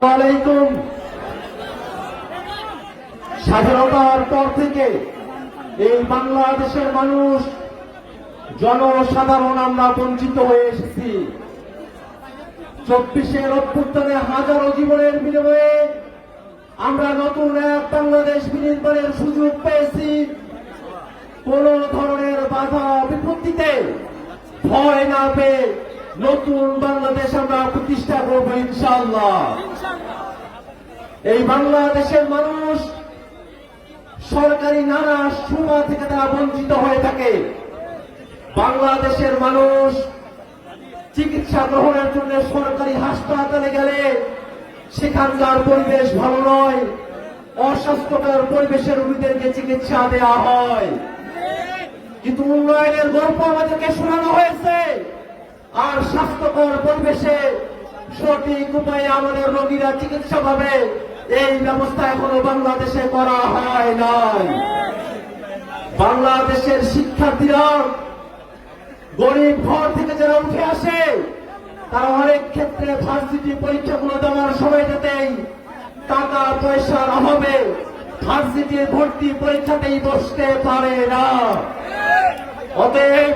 আলাইকুম। স্বাধীনতার পর থেকে এই বাংলাদেশের মানুষ জনসাধারণ আমরা বঞ্চিত হয়ে এসেছি। 24-এর অভ্যুত্থানে হাজারো জীবনের বিনিময়ে আমরা নতুন এক বাংলাদেশ বিনির্মাণের সুযোগ পেয়েছি। কোন ধরনের বাধা বিপত্তিতে ভয় না পেয়ে নতুন বাংলাদেশ আমরা প্রতিষ্ঠা করব ইনশাআল্লাহ। এই বাংলাদেশের মানুষ সরকারি নানা সুবিধা থেকে তারা বঞ্চিত হয়ে থাকে। বাংলাদেশের মানুষ চিকিৎসা গ্রহণের জন্য সরকারি হাসপাতালে গেলে সেখানকার পরিবেশ ভালো নয়, অস্বাস্থ্যকর পরিবেশের রোগীদেরকে চিকিৎসা দেওয়া হয়। কিন্তু উন্নয়নের গল্প আমাদেরকে শোনানো হয়েছে, আর স্বাস্থ্যকর পরিবেশে সঠিক উপায়ে আমাদের রোগীরা চিকিৎসা পাবে এই ব্যবস্থা এখনো বাংলাদেশে করা হয় নাই। বাংলাদেশের শিক্ষার্থীরা গরিব ঘর থেকে যারা উঠে আসে তারা অনেক ক্ষেত্রে ভার্সিটি পরীক্ষাগুলো দেওয়ার সময়টাতেই টাকা পয়সার অভাবে ভার্সিটির ভর্তি পরীক্ষাতেই বসতে পারে না। অতএব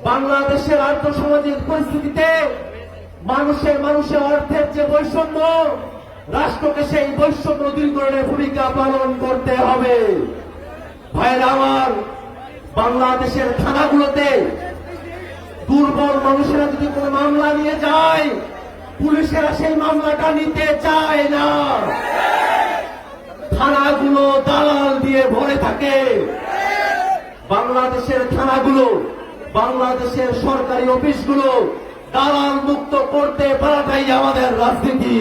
বাংলাদেশের আর্থসামাজিক পরিস্থিতিতে মানুষের অর্থের যে বৈষম্য, রাষ্ট্রকে সেই বৈষম্য দূরীকরণের ভূমিকা পালন করতে হবে। ভাইরা আমার, বাংলাদেশের থানাগুলোতে দুর্বল মানুষেরা যদি কোনো মামলা নিয়ে যায়, পুলিশেরা সেই মামলাটা নিতে চায় না। থানাগুলো দালাল দিয়ে ভরে থাকে। বাংলাদেশের থানাগুলো, বাংলাদেশের সরকারি অফিসগুলো দালাল মুক্ত করতে পারাটাই আমাদের রাজনীতি।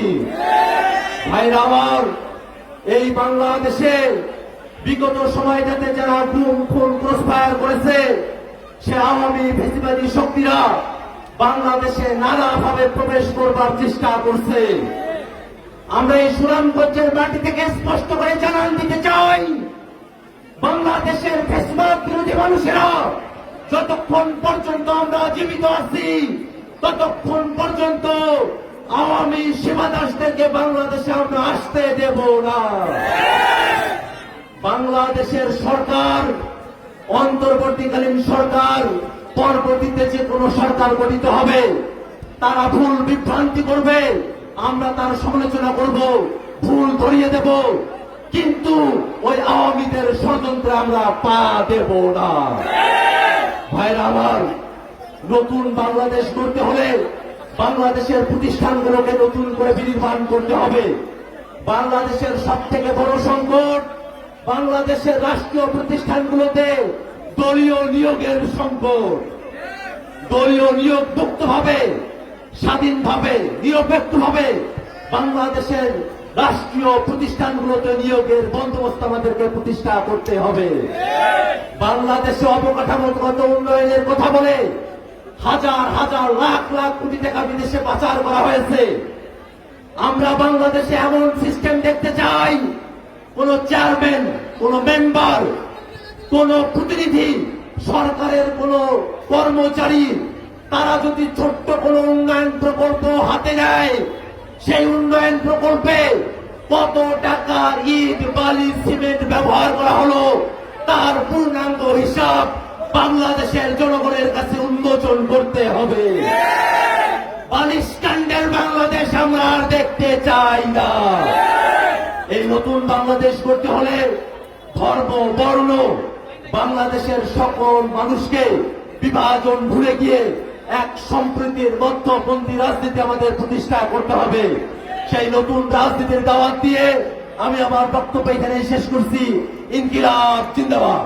ভাইরা আমার, এই বাংলাদেশে বিগত সময়টাতে যারা গুম খুন ক্রসফায়ার করেছে সে আওয়ামী ফ্যাসিবাদী শক্তিরা বাংলাদেশে নানাভাবে প্রবেশ করবার চেষ্টা করছে। আমরা এই সুনামগঞ্জের মাটি থেকে স্পষ্ট করে জানান দিতে চাই, বাংলাদেশের ফ্যাসিবাদ বিরোধী মানুষেরা যতক্ষণ পর্যন্ত আমরা জীবিত আছি ততক্ষণ পর্যন্ত আওয়ামী সেবাদাসদেরকে বাংলাদেশে আমরা আসতে দেব না। বাংলাদেশের সরকার, অন্তর্বর্তীকালীন সরকার, পরবর্তীতে যে কোনো সরকার গঠিত হবে, তারা ভুল বিভ্রান্তি করবে, আমরা তার সমালোচনা করব, ভুল ধরিয়ে দেব, কিন্তু ওই আওয়ামীদের ষড়যন্ত্রে আমরা পা দেব না। ভাইরা আমার, নতুন বাংলাদেশ গড়তে হলে বাংলাদেশের প্রতিষ্ঠানগুলোকে নতুন করে বিনির্মাণ করতে হবে। বাংলাদেশের সবথেকে বড় সংকট বাংলাদেশের রাষ্ট্রীয় প্রতিষ্ঠানগুলোতে দলীয় নিয়োগের সংকট। দলীয় নিয়োগ মুক্তভাবে, স্বাধীনভাবে, নিরপেক্ষভাবে বাংলাদেশের রাষ্ট্রীয় প্রতিষ্ঠানগুলোতে নিয়োগের বন্দোবস্ত আমাদেরকে প্রতিষ্ঠা করতে হবে। বাংলাদেশে অবকাঠামোগত উন্নয়নের কথা বলে হাজার হাজার লাখ লাখ কোটি টাকা বিদেশে পাচার করা হয়েছে। আমরা বাংলাদেশে এমন সিস্টেম দেখতে চাই, কোন চেয়ারম্যান, কোন মেম্বার, কোন প্রতিনিধি, সরকারের কোন কর্মচারী তারা যদি ছোট্ট কোন উন্নয়ন প্রকল্প হাতে নেয়, সেই উন্নয়ন প্রকল্পে কত টাকা ইট, বালি, সিমেন্ট ব্যবহার করা হলো তার পূর্ণাঙ্গ হিসাব বাংলাদেশের জনগণের কাছে উন্মোচন করতে হবে। বালিশকাণ্ডের বাংলাদেশ আমরা আর দেখতে চাই না। এই নতুন বাংলাদেশ করতে হলে ধর্ম, বর্ণ, বাংলাদেশের সকল মানুষকে বিভাজন ভুলে গিয়ে এক সম্প্রীতির মধ্যপন্থী রাজনীতি আমাদের প্রতিষ্ঠা করতে হবে। সেই নতুন রাজনীতির দাওয়াত দিয়ে আমি আমার বক্তব্য এখানে শেষ করছি। ইনকিলাব জিন্দাবাদ।